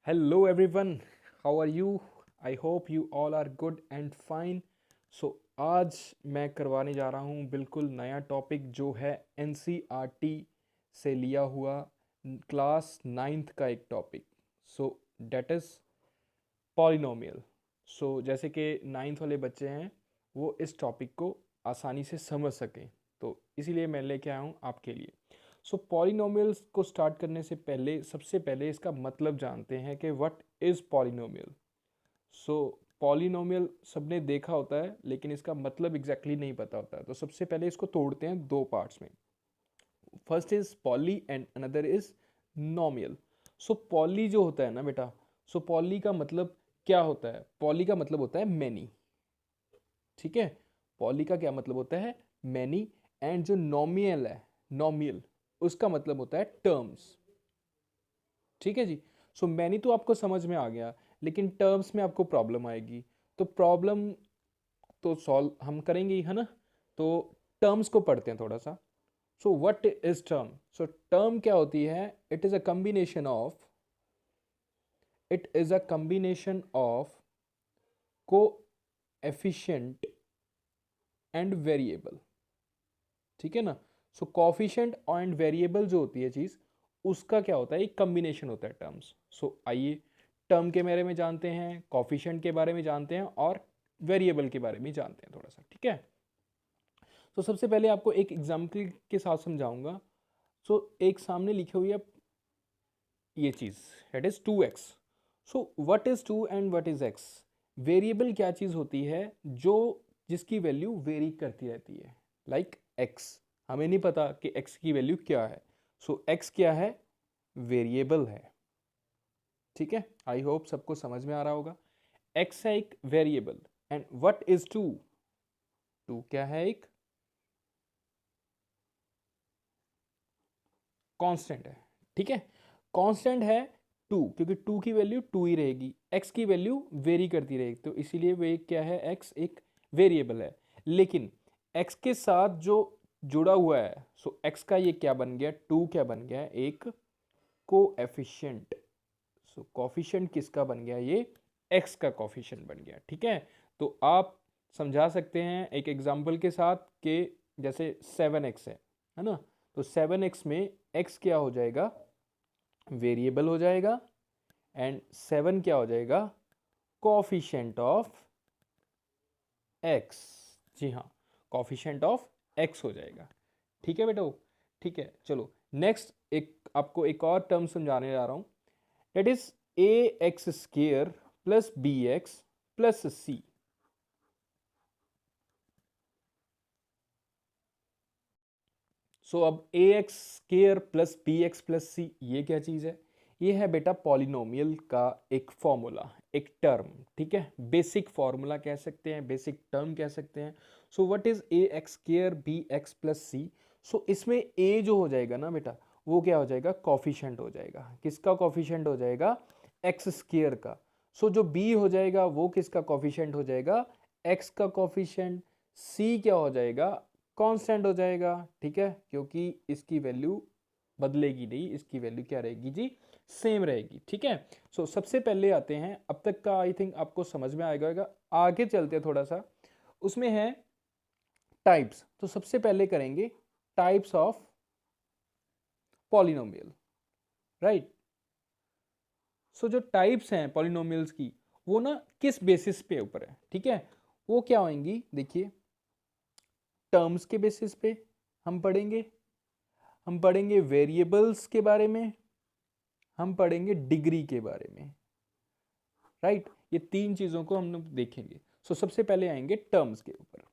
Hello everyone, how are you? I hope you all are good and fine. So आज मैं करवाने जा रहा हूँ बिल्कुल नया टॉपिक जो है एनसीईआरटी से लिया हुआ क्लास नाइन्थ का एक topic. So that is polynomial. So जैसे कि नाइन्थ वाले बच्चे हैं वो इस टॉपिक को आसानी से समझ सकें, तो इसीलिए मैं लेके आया हूँ आपके लिए। सो पॉलिनोमियल्स को स्टार्ट करने से पहले सबसे पहले इसका मतलब जानते हैं कि what is polynomial. So polynomial सबने देखा होता है लेकिन इसका मतलब एग्जैक्टली नहीं पता होता है, तो सबसे पहले इसको तोड़ते हैं दो पार्ट्स में। First is poly and another is नोमियल। So poly जो होता है ना बेटा, सो पॉली का मतलब क्या होता है? पॉली का मतलब होता है मैनी। ठीक है, पॉली का क्या मतलब होता है? मैनी। एंड जो नोमियल है, नोमियल, उसका मतलब होता है टर्म्स। ठीक है जी। सो मैनी तो आपको समझ में आ गया, लेकिन टर्म्स में आपको प्रॉब्लम आएगी। तो प्रॉब्लम तो सॉल्व हम करेंगे ही, है ना। तो टर्म्स को पढ़ते हैं थोड़ा सा। सो what is term? So term क्या होती है? It is a combination of, it is a combination of को एफिशिएंट एंड वेरिएबल। ठीक है ना। सो कोफिशिएंट एंड वेरिएबल जो होती है चीज, उसका क्या होता है? एक कॉम्बिनेशन होता है टर्म्स। सो आइए टर्म के बारे में जानते हैं, कोफिशिएंट के बारे में जानते हैं और वेरिएबल के बारे में जानते हैं थोड़ा सा। ठीक है। तो सबसे पहले आपको एक एग्जाम्पल के साथ समझाऊंगा। सो एक सामने लिखी हुई है ये चीज़, it is 2x। So what is 2 and what is x? Variable क्या चीज़ होती है जो जिसकी वैल्यू वेरी करती रहती है, लाइक x। हमें नहीं पता कि x की वैल्यू क्या है। सो x क्या है? वेरिएबल है। ठीक है, आई होप सबको समझ में आ रहा होगा। x है एक वेरिएबल। And what is 2? 2 क्या है? एक कांस्टेंट है। ठीक है, कांस्टेंट है 2, क्योंकि 2 की वैल्यू 2 ही रहेगी, x की वैल्यू वेरी करती रहेगी, तो इसीलिए वे क्या है? x एक वेरिएबल है। लेकिन x के साथ जो जुड़ा हुआ है, सो x का ये क्या बन गया? 2 क्या बन गया? एक कोएफिशिएंट। सो कोफिशिएंट किसका बन गया? ये x का कोफिशिएंट बन गया। ठीक है, तो आप समझा सकते हैं एक एग्जांपल के साथ कि जैसे 7x है ना। तो 7x में x क्या हो जाएगा? वेरिएबल हो जाएगा। एंड 7 क्या हो जाएगा? Coefficient of x। जी हाँ, कोफिशिएंट ऑफ x हो जाएगा। ठीक है बेटा। ठीक है, चलो नेक्स्ट एक आपको एक और टर्म समझाने जा रहा हूं। That is a x square plus b x plus c. So अब a x square plus b x plus c, ये क्या चीज़ है? ये है बेटा पॉलिनोमियल का एक फॉर्मूला, एक टर्म। ठीक है, बेसिक फॉर्मूला कह सकते हैं, बेसिक टर्म कह सकते हैं। So what is a x square b x plus c? So इसमें ए जो हो जाएगा ना बेटा, वो क्या हो जाएगा? कॉफिशिएंट हो जाएगा। किसका कॉफिशिएंट हो जाएगा? एक्स स्केयर का। सो जो बी हो जाएगा वो किसका कॉफिशिएंट हो जाएगा? एक्स का कॉफिशिएंट। सी क्या हो जाएगा? कांस्टेंट हो जाएगा। ठीक है, क्योंकि इसकी वैल्यू बदलेगी नहीं, इसकी वैल्यू क्या रहेगी जी? सेम रहेगी। ठीक है। सो सबसे पहले आते हैं, अब तक का आई थिंक आपको समझ में आएगा। आगे चलते हैं थोड़ा सा, उसमें है टाइप्स। तो सबसे पहले करेंगे टाइप्स ऑफ पॉलिनोमियल, राइट। सो जो टाइप्स हैं पॉलिनोमियल्स की, वो ना किस बेसिस पे ऊपर है? ठीक है, वो क्या होंगी देखिए। टर्म्स के बेसिस पे हम पढ़ेंगे, हम पढ़ेंगे वेरिएबल्स के बारे में, हम पढ़ेंगे डिग्री के बारे में, राइट। ये तीन चीजों को हम लोग देखेंगे। सो सबसे पहले आएंगे टर्म्स के ऊपर।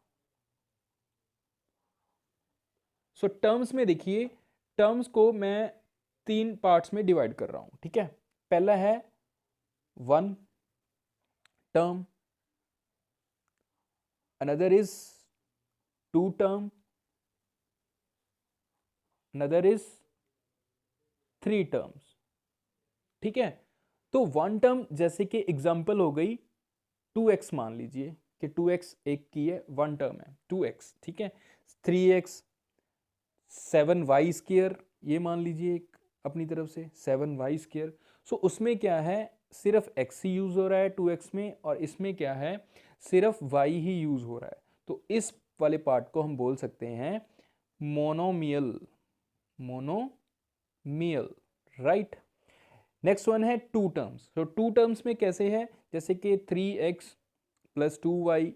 सो टर्म्स में देखिए, टर्म्स को मैं तीन पार्ट्स में डिवाइड कर रहा हूं। ठीक है, पहला है one term, another is two term, another is three terms. ठीक है, तो वन टर्म जैसे कि एग्जांपल हो गई 2x, मान लीजिए कि 2x एक की है, वन टर्म है 2x। ठीक है, 3x, 7y स्क्र, ये मान लीजिए एक अपनी तरफ से 7y स्क्र। सो उसमें क्या है? सिर्फ x ही यूज हो रहा है 2x में, और इसमें क्या है, सिर्फ y ही यूज हो रहा है। तो इस वाले पार्ट को हम बोल सकते हैं monomial, monomial, right. Next one है टू टर्म्स। तो टू टर्म्स में कैसे है, जैसे कि 3x प्लस 2y,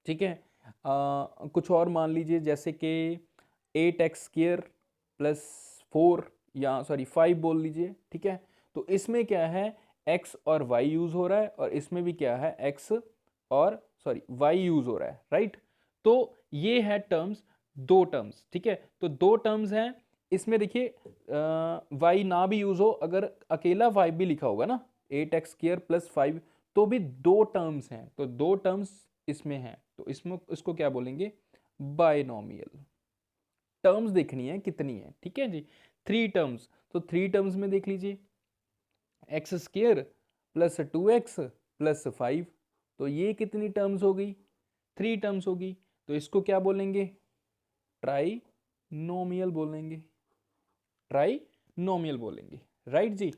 ठीक है। कुछ और मान लीजिए, जैसे कि 8x स्क्वायर प्लस 4, या सॉरी 5 बोल लीजिए, ठीक है। तो इसमें क्या है, x और y यूज हो रहा है, और इसमें भी क्या है, x और सॉरी y यूज हो रहा है, राइट। तो ये है टर्म्स, दो टर्म्स, ठीक है। तो दो टर्म्स हैं, इसमें देखिए y ना भी यूज हो, अगर अकेला y भी लिखा होगा ना, 8x स्क्वायर प्लस 5, तो भी दो टर्म्स हैं, तो दो टर्म्स इसमें हैं, तो इसमें इसको क्या बोलेंगे, बायनोमियल। टर्म्स देखनी है कितनी है, ठीक है जी, थ्री टर्म्स। तो थ्री टर्म्स में देख लीजिए, x square plus 2x plus 5, तो ये कितनी टर्म्स हो गई, थ्री टर्म्स होगी। तो इसको क्या बोलेंगे, ट्राइनोमियल बोलेंगे, ट्राइनोमियल बोलेंगे, राइट जी।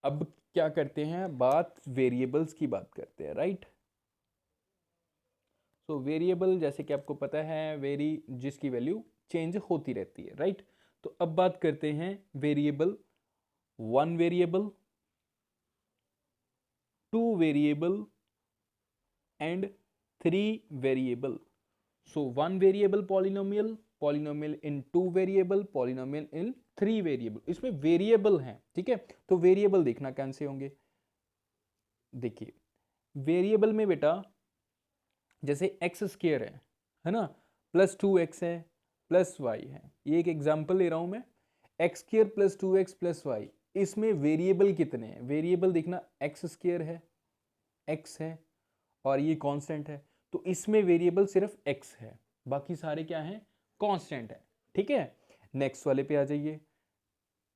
अब क्या करते हैं, बात वेरिएबल्स की बात करते हैं, राइट। सो वेरिएबल जैसे कि आपको पता है, जिसकी वैल्यू चेंज होती रहती है, राइट। तो अब बात करते हैं variable, one variable, two variable and three variable. So one variable polynomial, polynomial in two variable, polynomial in three variable, इसमें वेरिएबल हैं, ठीक है। तो वेरिएबल देखना कैसे होंगे, देखिए वेरिएबल में बेटा जैसे एक्स स्क्वायर है ना, प्लस 2x है, प्लस वाई है, ये एक एग्जांपल ले रहा हूं मैं, x square plus 2x plus y, इसमें वेरिएबल कितने हैं, वेरिएबल देखना, एक्स स्क्वायर है, x है, और ये कांस्टेंट है, तो इसमें वेरिएबल सिर्फ x है, बाकी सारे क्या हैं, कांस्टेंट है, ठीक है। नेक्स्ट वाले पे आ जाइए,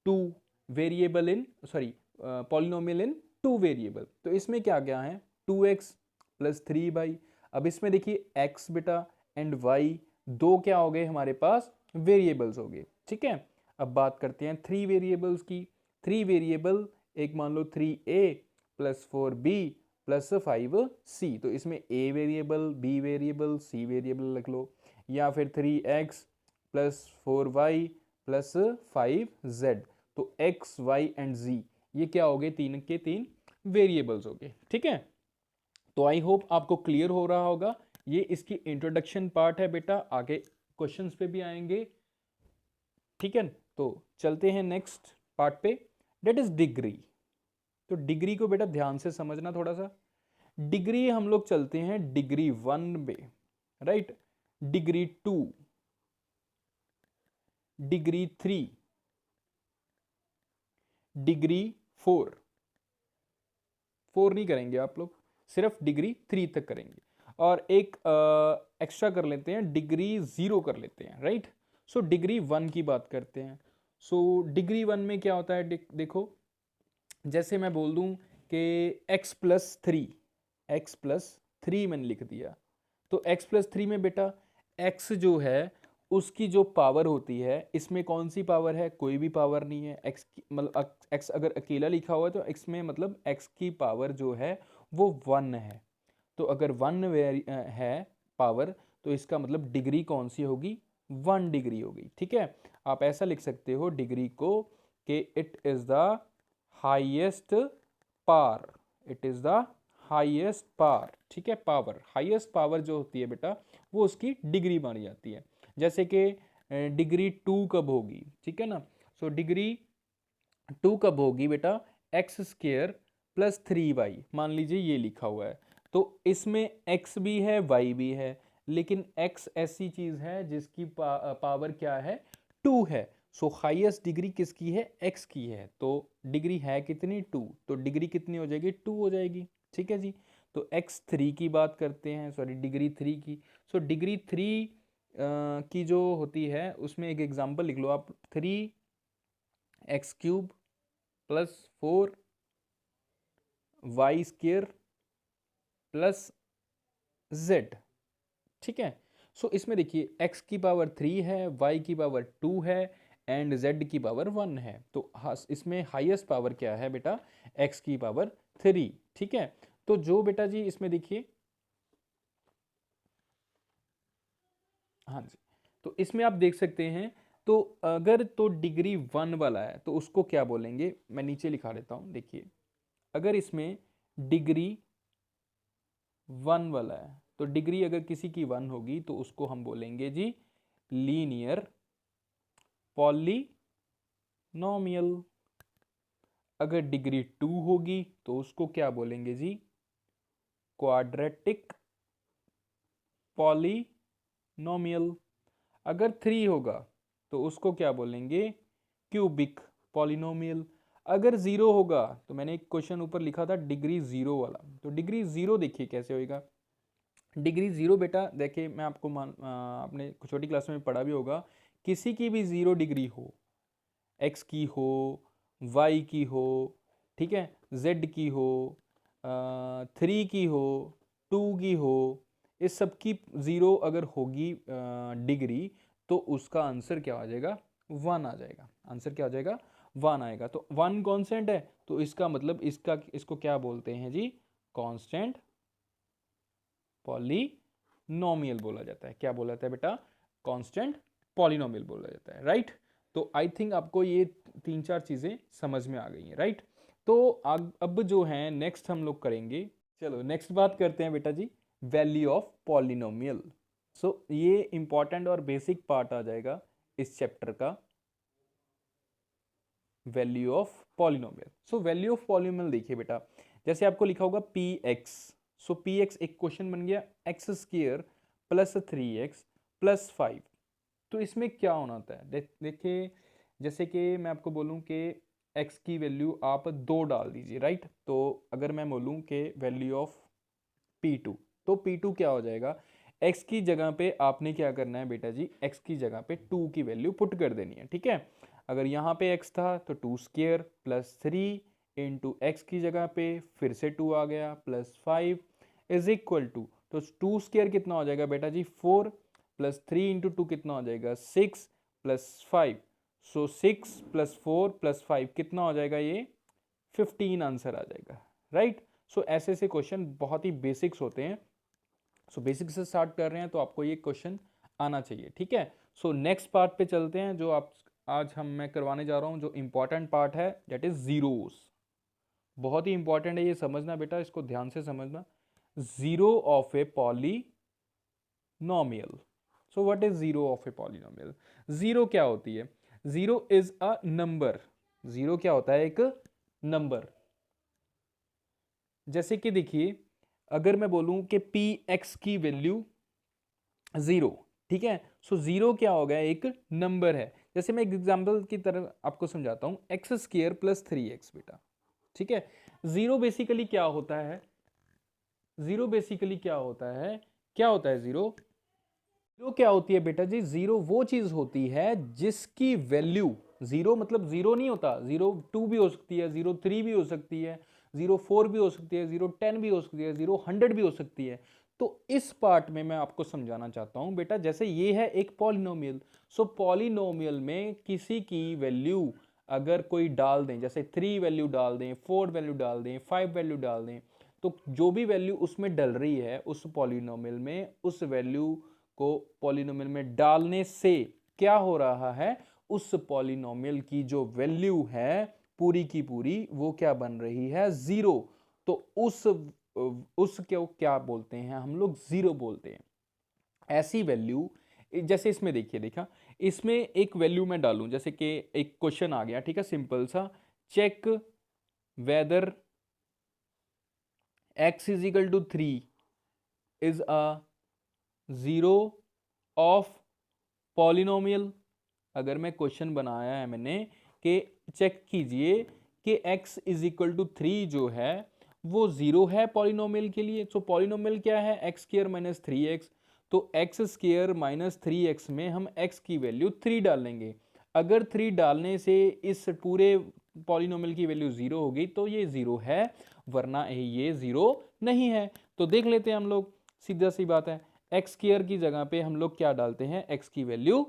two variable in sorry polynomial in two variable, तो इसमें क्या क्या है, 2x प्लस 3y। अब इसमें देखिए x बेटा एंड y, दो क्या हो गए हमारे पास, वेरिएबल्स हो गए, ठीक है। अब बात करते हैं थ्री वेरिएबल्स की। थ्री वेरिएबल, एक मान लो 3a plus 4b plus 5c, तो इसमें a variable, b variable, c variable रख लो, या फिर 3x plus 4y plus 5z, तो x, y एंड z ये क्या हो गए, तीन के तीन वेरिएबल्स हो गए, ठीक है। तो आई होप आपको क्लियर हो रहा होगा, ये इसकी इंट्रोडक्शन पार्ट है बेटा, आगे क्वेश्चंस पे भी आएंगे, ठीक है। तो चलते हैं नेक्स्ट पार्ट पे, डेट इज डिग्री। तो डिग्री को बेटा ध्यान से समझना थोड़ा सा, डिग्री हम लोग चलते हैं डिग्री 1 पे, राइट, डिग्री 2, डिग्री 3, डिग्री 4, 4 नहीं करेंगे आप लोग, सिर्फ डिग्री 3 तक करेंगे, और एक एक्स्ट्रा कर लेते हैं, डिग्री 0 कर लेते हैं, राइट। सो डिग्री 1 की बात करते हैं। सो डिग्री 1 में क्या होता है, देखो जैसे मैं बोल दूं कि x प्लस थ्री मैंने लिख दिया, तो x प्लस 3 में बेटा x जो है उसकी जो पावर होती है, इसमें कौन सी पावर है, कोई भी पावर नहीं है, x की मतलब x अगर अकेला लिखा हुआ है तो x में मतलब x की पावर जो है वो 1 है। तो अगर 1 है पावर, तो इसका मतलब डिग्री कौन सी होगी, 1 डिग्री होगी, ठीक है। आप ऐसा लिख सकते हो डिग्री को कि it is the highest power, it is the highest power, ठीक है। पावर, हाईएस्ट पावर जो होती है बेटा वो उसकी डिग्री मानी जाती है। जैसे कि डिग्री 2 कब होगी, ठीक है ना। सो डिग्री 2 कब होगी बेटा, एक्स स्क्वेयर प्लस 3y, मान लीजिए ये लिखा हुआ है, तो इसमें x भी है y भी है, लेकिन x ऐसी चीज है जिसकी पावर क्या है, 2 है। सो हाईएस्ट डिग्री किसकी है, x की है, तो डिग्री है कितनी, 2, तो डिग्री कितनी हो जाएगी, 2 हो जाएगी, ठीक है जी। तो x3 की बात करते हैं, सॉरी डिग्री 3 की। सो डिग्री 3 की जो होती है उसमें एक एग्जांपल लिख लो आप, 3x³ plus 4y square plus z, ठीक है। सो इसमें देखिए x की पावर 3 है, y की पावर 2 है, एंड z की पावर 1 है, तो इसमें हाईएस्ट पावर क्या है बेटा, x की पावर 3। ठीक है, तो जो बेटा जी इसमें देखिए, हाँ जी, तो इसमें आप देख सकते हैं, तो अगर तो डिग्री 1 वाला है तो उसको क्या बोलेंगे, मैं नीचे लिखा देता हूँ, देखिए अगर इसमें डिग्री 1 वाला है, तो डिग्री अगर किसी की 1 होगी तो उसको हम बोलेंगे जी लीनियर पॉलीनोमियल। अगर डिग्री 2 होगी तो उसको क्या बोलेंगे जी, क्वाड्रेटिक पॉलीनोमियल। अगर 3 होगा तो उसको क्या बोलेंगे, क्यूबिक पॉलिनोमियल। अगर 0 होगा तो मैंने एक क्वेश्चन ऊपर लिखा था डिग्री 0 वाला, तो डिग्री 0 देखिए कैसे होएगा। डिग्री 0 बेटा देखिए, मैं आपको आपने छोटी क्लास में पढ़ा भी होगा, किसी की भी 0 डिग्री हो, x की हो, y की हो, ठीक है, z की हो, 3 की हो, 2 की हो, इस सब की 0 अगर होगी डिग्री, तो उसका आंसर क्या आ जाएगा, 1 आ जाएगा। आंसर क्या आ जाएगा, 1 आएगा। तो 1 कांस्टेंट है, तो इसका मतलब इसको क्या बोलते हैं जी, कांस्टेंट पॉलीनोमियल बोला जाता है। क्या बोला जाता है बेटा, कांस्टेंट पॉलीनोमियल बोला जाता है, राइट। तो आई थिंक आपको ये 3-4 चीजें समझ में आ गई हैं, राइट। तो अब जो है नेक्स्ट हम लोग करेंगे, चलो नेक्स्ट बात करते हैं बेटा जी, वैल्यू ऑफ पॉलिनोमियल। सो ये इंपॉर्टेंट और बेसिक पार्ट आ जाएगा इस चैप्टर का, value of polynomial. So value of polynomial देखिए बेटा, जैसे आपको लिखा होगा पी एक्स, सो पी एक्स एक क्वेश्चन बन गया, x square plus 3x plus 5। तो इसमें क्या होना होता है, देखिए जैसे कि मैं आपको बोलूं कि x की वैल्यू आप 2 डाल दीजिए, राइट। तो अगर मैं बोलूं कि वैल्यू ऑफ P2, तो P2 क्या हो जाएगा, x की जगह पे आपने क्या करना है बेटा जी, x की जगह पे 2 की वैल्यू पुट कर देनी है, ठीक है। अगर यहाँ पे x था तो 2 स्क्वायर प्लस 3 इंटू एक्स की जगह पे फिर से 2 आ गया प्लस 5 इज इक्वल टू, तो 2 स्क्वायर कितना हो जाएगा बेटा जी 4, प्लस 3 इंटू 2 कितना हो जाएगा 6 प्लस 5, सो 6 प्लस 4 प्लस 5 कितना हो जाएगा, ये 15 आंसर आ जाएगा, राइट। सो ऐसे ऐसे क्वेश्चन बहुत ही बेसिक्स होते हैं। सो बेसिक से स्टार्ट कर रहे हैं तो आपको ये क्वेश्चन आना चाहिए, ठीक है। सो नेक्स्ट पार्ट पे चलते हैं, जो आप आज मैं करवाने जा रहा हूँ, जो इंपॉर्टेंट पार्ट है दैट इज जीरोस। बहुत ही इंपॉर्टेंट है ये समझना बेटा, इसको ध्यान से समझना। Zero of A polynomial. So what is zero of A polynomial, zero क्या होती है, zero is a number. Zero क्या होता है, एक नंबर। जैसे कि देखिए, अगर मैं बोलूं कि पी एक्स की वैल्यू 0, ठीक है, सो जीरो क्या होगा, एक नंबर है। जैसे मैं एक एग्जांपल की तरह आपको समझाता हूं, एक्स स्क्वायर प्लस 3x बेटा, ठीक है। जीरो बेसिकली क्या होता है, जीरो बेसिकली क्या होता है, क्या होता है जीरो, जीरो क्या होती है बेटा जी, जीरो वो चीज होती है जिसकी वैल्यू, जीरो मतलब जीरो नहीं होता, 0 2 भी हो सकती है, 0 3 भी हो सकती है, 0 4 भी हो सकती है, 0 10 भी हो सकती है, 0 100 भी हो सकती है। तो इस पार्ट में मैं आपको समझाना चाहता हूं बेटा, जैसे ये है एक पॉलिनोमियल, सो पॉलिनोमियल में किसी की वैल्यू अगर कोई डाल दें, जैसे 3 वैल्यू डाल दें, 4 वैल्यू डाल दें, 5 वैल्यू डाल दें, तो जो भी वैल्यू उसमें डल रही है उस पॉलिनोमियल में, उस वैल्यू को पॉलिनोमियल में डालने से क्या हो रहा है, उस पॉलिनोमियल की जो वैल्यू है पूरी की पूरी वो क्या बन रही है, जीरो। तो उस क्या बोलते हैं हम लोग, जीरो बोलते हैं। ऐसी वैल्यू, जैसे इसमें देखिए, देखा इसमें एक वैल्यू मैं डालूं, जैसे कि एक क्वेश्चन आ गया, ठीक है, सिंपल सा, check whether x is equal to 3 is a zero of polynomial. अगर मैं क्वेश्चन बनाया है मैंने कि चेक कीजिए कि x इज इक्वल टू 3 जो है वो जीरो है पॉलिनोमियल के लिए। तो पॉलिनोमियल क्या है, एक्स स्क्वायर माइनस 3x, तो एक्स स्क्वायर माइनस 3x में हम x की वैल्यू 3 डालेंगे। अगर 3 डालने से इस पूरे पॉलिनोमियल की वैल्यू जीरो होगी तो ये जीरो है, वरना ये जीरो नहीं है। तो देख लेते हैं हम लोग, सीधा सी बात है, एक्स स्क्वायर की जगह पे हम लोग क्या डालते हैं, x की वैल्यू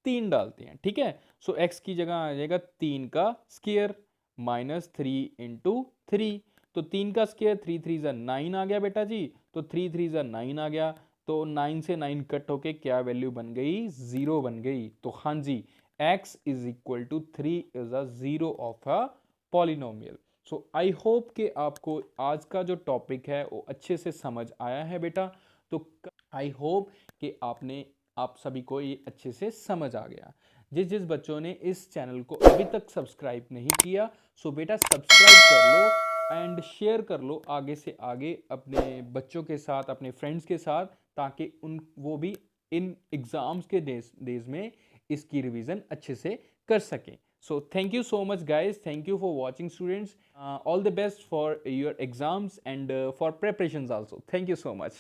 3 डालते हैं, ठीक है। सो x की जगह आ जाएगा 3 का स्क्वायर माइनस 3 इंटू 3। तो 3 का स्क्वायर 3 3 ज़ा 9 आ गया बेटा जी, तो 3 3 ज़ा 9 आ गया, तो 9 से 9 कट होके क्या वैल्यू बन गई, 0 बन गई। तो हाँ जी, x is equal to 3 is a zero of a polynomial. So I hope कि आपको आज का जो टॉपिक है वो अच्छे से समझ आया है बेटा। तो आई होप कि आप सभी को ये अच्छे से समझ आ गया। जिस बच्चों ने इस चैनल को अभी तक सब्सक्राइब नहीं किया, सो बेटा सब्सक्राइब कर लो एंड शेयर कर लो आगे से आगे अपने बच्चों के साथ, अपने फ्रेंड्स के साथ, ताकि वो भी इन एग्ज़ाम्स के डेज में इसकी रिवीजन अच्छे से कर सकें। So thank you so much guys, thank you for watching students, all the best for your exams and for preparations also. Thank you so much.